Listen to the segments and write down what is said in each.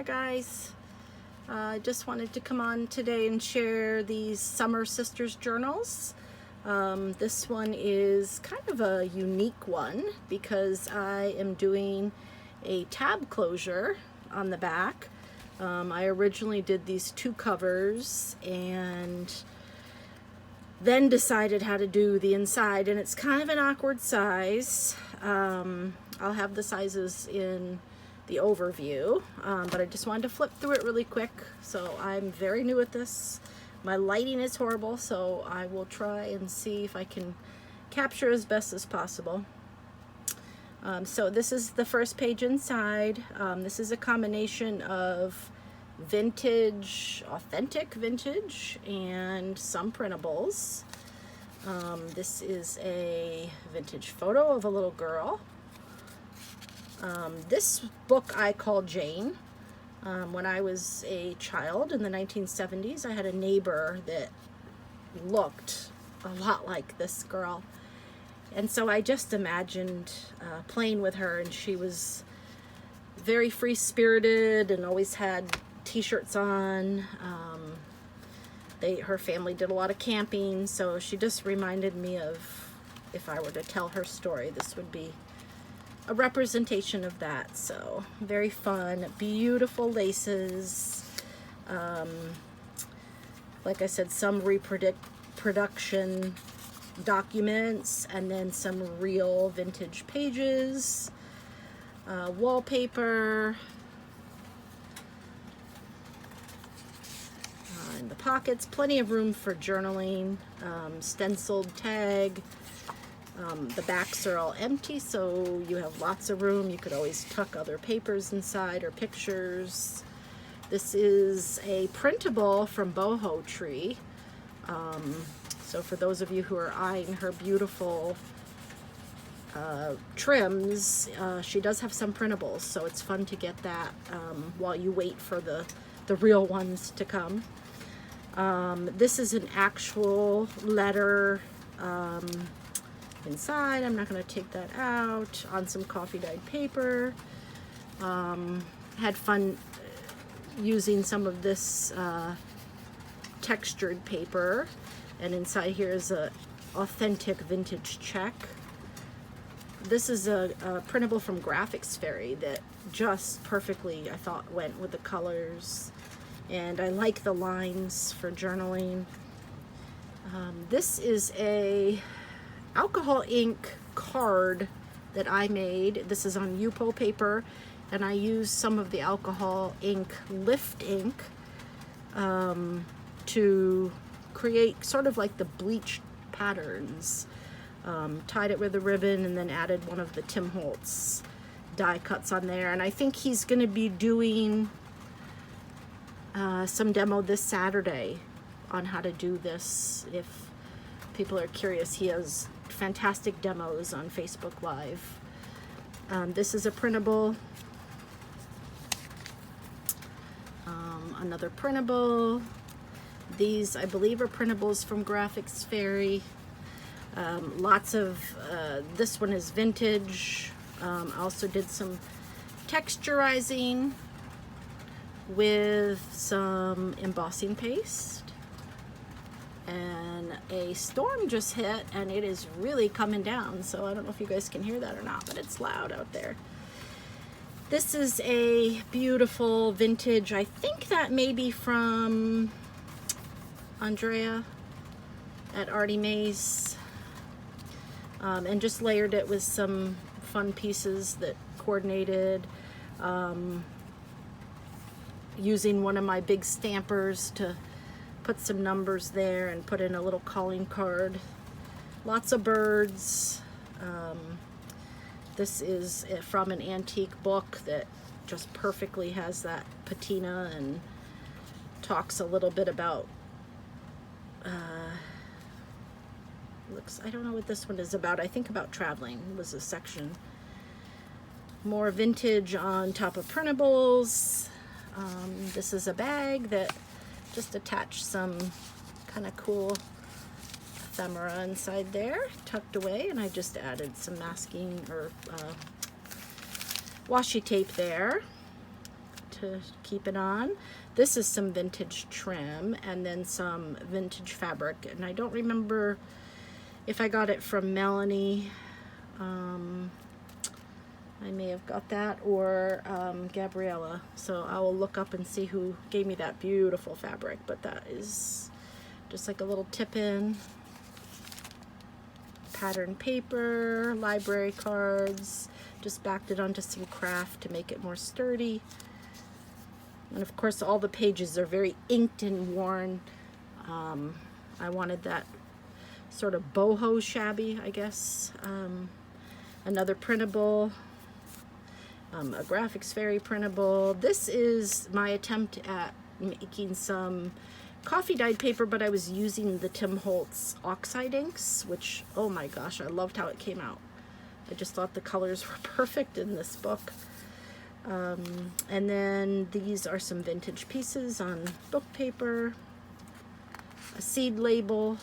Hi guys, I just wanted to come on today and share these Summer Sisters journals. This one is kind of a unique one because I am doing a tab closure on the back. I originally did these two covers and then decided how to do the inside, and it's kind of an awkward size. I'll have the sizes in the overview, but I just wanted to flip through it really quick. So I'm very new at this. My lighting is horrible, so I will try and see if I can capture as best as possible. So this is the first page inside. This is a combination of vintage, authentic vintage, and some printables. This is a vintage photo of a little girl. This book I call Jane. When I was a child in the 1970s, I had a neighbor that looked a lot like this girl. And so I just imagined playing with her, and she was very free-spirited and always had t-shirts on. Her family did a lot of camping, so she just reminded me of, if I were to tell her story, this would be a representation of that. So very fun, beautiful laces. Like I said, some reproduction documents, and then some real vintage pages, wallpaper, in the pockets, plenty of room for journaling, stenciled tag. The backs are all empty, so you have lots of room. You could always tuck other papers inside or pictures. This is a printable from Boho tree. So for those of you who are eyeing her beautiful trims, she does have some printables, so it's fun to get that while you wait for the real ones to come. This is an actual letter inside. I'm not going to take that out, on some coffee dyed paper. Had fun using some of this textured paper, and inside here is a authentic vintage check. This is a printable from Graphics Fairy that just perfectly, I thought, went with the colors, and I like the lines for journaling. This is a alcohol ink card that I made. This is on Yupo paper, and I used some of the alcohol ink lift ink to create sort of like the bleached patterns. Tied it with a ribbon and then added one of the Tim Holtz die cuts on there, and I think he's going to be doing some demo this Saturday on how to do this. If people are curious, he has fantastic demos on Facebook Live. This is a printable. Another printable. These, I believe, are printables from Graphics Fairy. Lots of, this one is vintage. I also did some texturizing with some embossing paste. And a storm just hit, and it is really coming down, so I don't know if you guys can hear that or not, but it's loud out there. This is a beautiful vintage, I think that may be from Andrea at Artymaze, and just layered it with some fun pieces that coordinated, using one of my big stampers to put some numbers there and put in a little calling card. Lots of birds. This is from an antique book that just perfectly has that patina and talks a little bit about I don't know what this one is about. I think about traveling was a section. More vintage on top of printables. This is a bag that just attached some kind of cool ephemera inside there, tucked away, and I just added some masking or washi tape there to to keep it on. This is some vintage trim and then some vintage fabric, and I don't remember if I got it from Melanie. I may have got that, or Gabriella, so I will look up and see who gave me that beautiful fabric. But that is just like a little tip-in. Pattern paper, library cards, just backed it onto some craft to make it more sturdy. And of course all the pages are very inked and worn. I wanted that sort of boho shabby, I guess. Another printable, a graphics fairy printable. This is my attempt at making some coffee dyed paper, but I was using the Tim Holtz oxide inks, which, oh my gosh, I loved how it came out. I just thought the colors were perfect in this book. And then these are some vintage pieces on book paper, a seed label,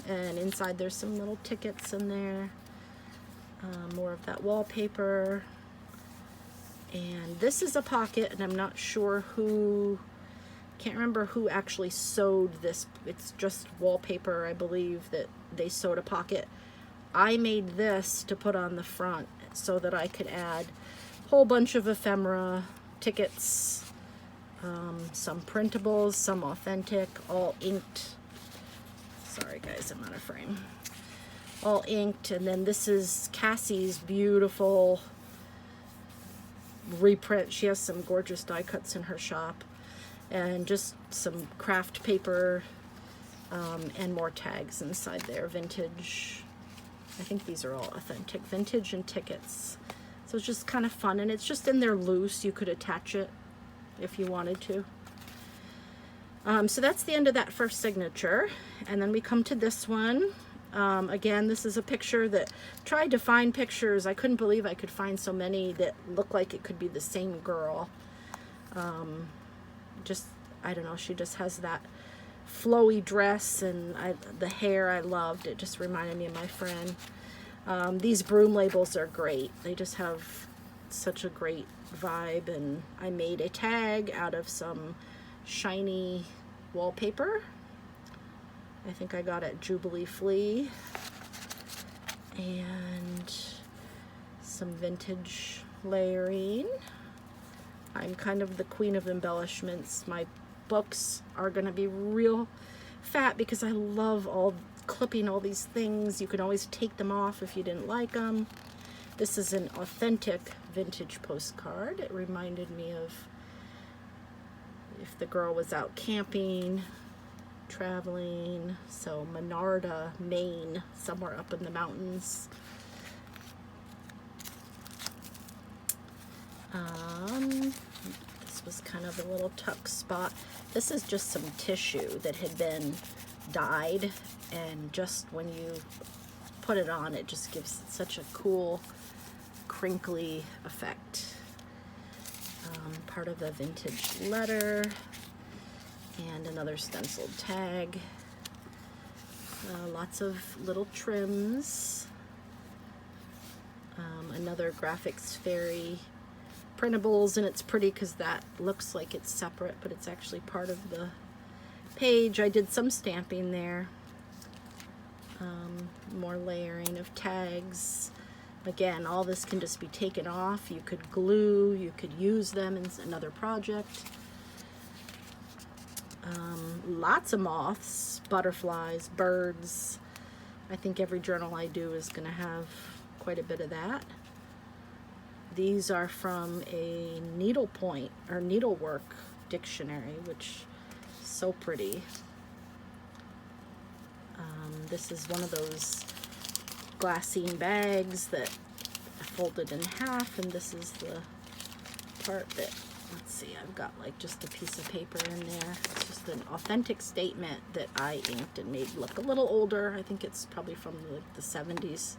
and inside there's some little tickets in there. More of that wallpaper. And this is a pocket, and I'm not sure who, can't remember who actually sewed this. It's just wallpaper, I believe, that they sewed a pocket. I made this to put on the front so that I could add a whole bunch of ephemera, tickets, some printables, some authentic, all inked. Sorry guys, I'm out of frame. All inked. And then this is Cassie's beautiful reprint. She has some gorgeous die cuts in her shop, and just some craft paper, and more tags inside there. Vintage, I think these are all authentic, vintage and tickets. So it's just kind of fun, and it's just in there loose. You could attach it if you wanted to. So that's the end of that first signature. And then we come to this one. Again, this is a picture that tried to find pictures. I couldn't believe I could find so many that look like it could be the same girl. Just, I don't know, she just has that flowy dress, and the hair I loved. It just reminded me of my friend. These broom labels are great. They just have such a great vibe, and I made a tag out of some shiny wallpaper. I think I got it Jubilee Flea, and some vintage layering. I'm kind of the queen of embellishments. My books are going to be real fat because I love clipping all these things. You can always take them off if you didn't like them. This is an authentic vintage postcard. It reminded me of if the girl was out camping, traveling. So Monarda, Maine, somewhere up in the mountains. This was kind of a little tuck spot. This is just some tissue that had been dyed, and just when you put it on, it just gives such a cool crinkly effect. Part of the vintage letter, and another stenciled tag. Lots of little trims. Another graphics fairy printables, and it's pretty because that looks like it's separate, but it's actually part of the page. I did some stamping there. More layering of tags. Again, all this can just be taken off. You could glue, you could use them in another project. Lots of moths, butterflies, birds. I think every journal I do is going to have quite a bit of that. These are from a needlepoint or needlework dictionary, which is so pretty. This is one of those glassine bags that I folded in half, and this is the part that, let's see, I've got like just a piece of paper in there. It's just an authentic statement that I inked and made look a little older. I think it's probably from like the 70s.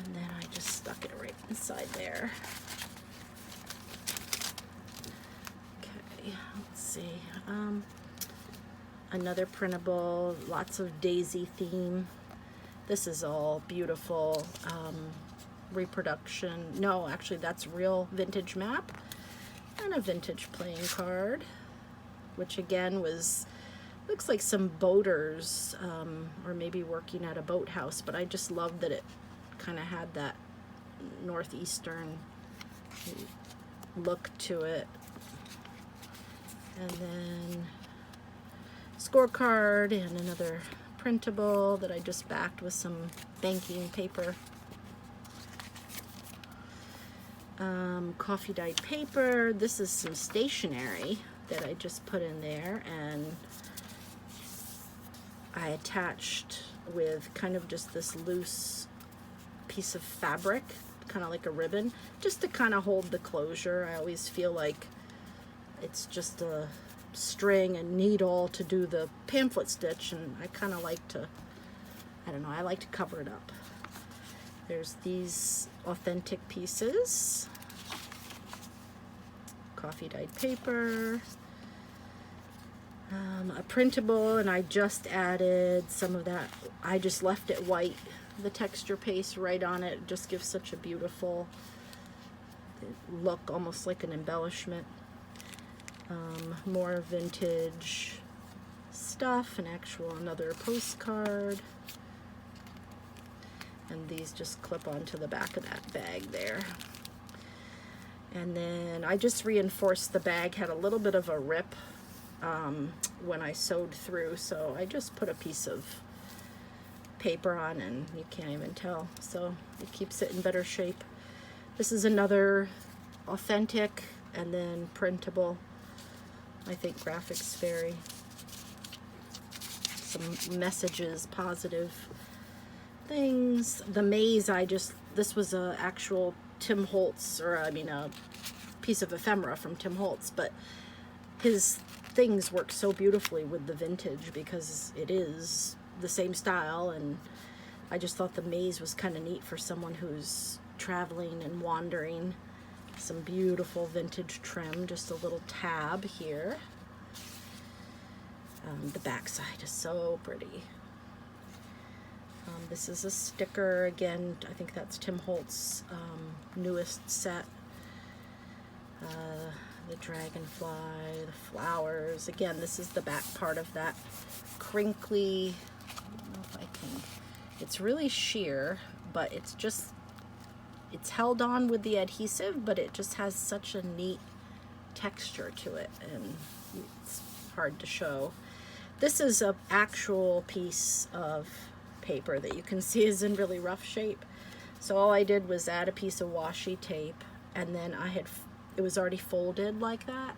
And then I just stuck it right inside there. Okay, let's see. Another printable, lots of daisy theme. This is all beautiful reproduction. No, actually that's real vintage map. And a vintage playing card, which again looks like some boaters, or maybe working at a boathouse, but I just love that it kind of had that northeastern look to it. And then scorecard and another printable that I just backed with some banking paper. Coffee dyed paper. This is some stationery that I just put in there, and I attached with kind of just this loose piece of fabric, kind of like a ribbon, just to kind of hold the closure. I always feel like it's just a string and needle to do the pamphlet stitch, and I kind of like to, I don't know, I like to cover it up. There's these authentic pieces, coffee dyed paper, a printable, and I just added some of that. I just left it white, the texture paste right on it. It just gives such a beautiful look, almost like an embellishment. More vintage stuff, another postcard. And these just clip onto the back of that bag there. And then I just reinforced the bag, had a little bit of a rip when I sewed through, so I just put a piece of paper on and you can't even tell, so it keeps it in better shape. This is another authentic and then printable. I think graphics vary. Some messages, positive things. The maze, this was a actual Tim Holtz, or I mean a piece of ephemera from Tim Holtz, but his things work so beautifully with the vintage because it is the same style, and I just thought the maze was kind of neat for someone who's traveling and wandering. Some beautiful vintage trim, just a little tab here. The back side is so pretty. This is a sticker, again, I think that's Tim Holt's newest set. The dragonfly, the flowers. Again, this is the back part of that crinkly, I don't know if I can, it's really sheer, but it's held on with the adhesive, but it just has such a neat texture to it, and it's hard to show. This is an actual piece of paper that you can see is in really rough shape. So all I did was add a piece of washi tape, and then it was already folded like that,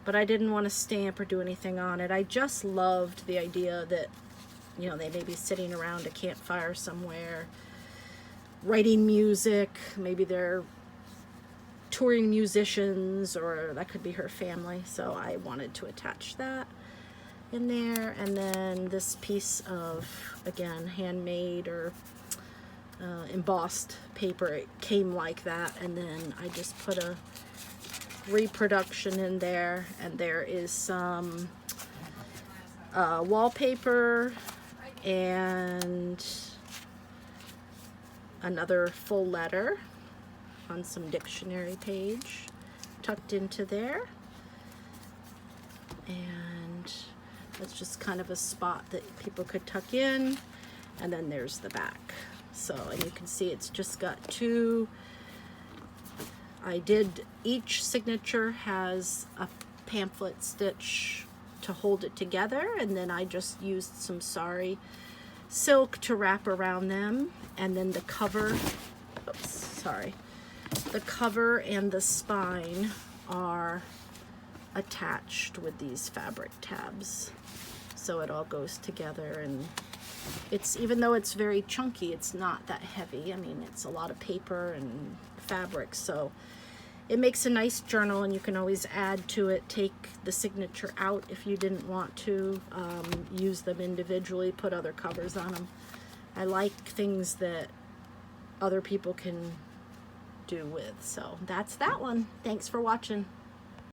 but I didn't want to stamp or do anything on it. I just loved the idea that, you know, they may be sitting around a campfire somewhere writing music, maybe they're touring musicians, or that could be her family, so I wanted to attach that in there. And then this piece of, again, handmade or embossed paper, it came like that, and then I just put a reproduction in there, and there is some wallpaper and another full letter on some dictionary page tucked into there, and that's just kind of a spot that people could tuck in. And then there's the back. So, and you can see it's just got two, each signature has a pamphlet stitch to hold it together, and then I just used some Sari silk to wrap around them, and then the cover, the cover and the spine are attached with these fabric tabs, so it all goes together. And it's, even though it's very chunky, it's not that heavy. I mean, it's a lot of paper and fabric, so it makes a nice journal, and you can always add to it, take the signature out if you didn't want to, use them individually, put other covers on them. I like things that other people can do with. So that's that one. Thanks for watching.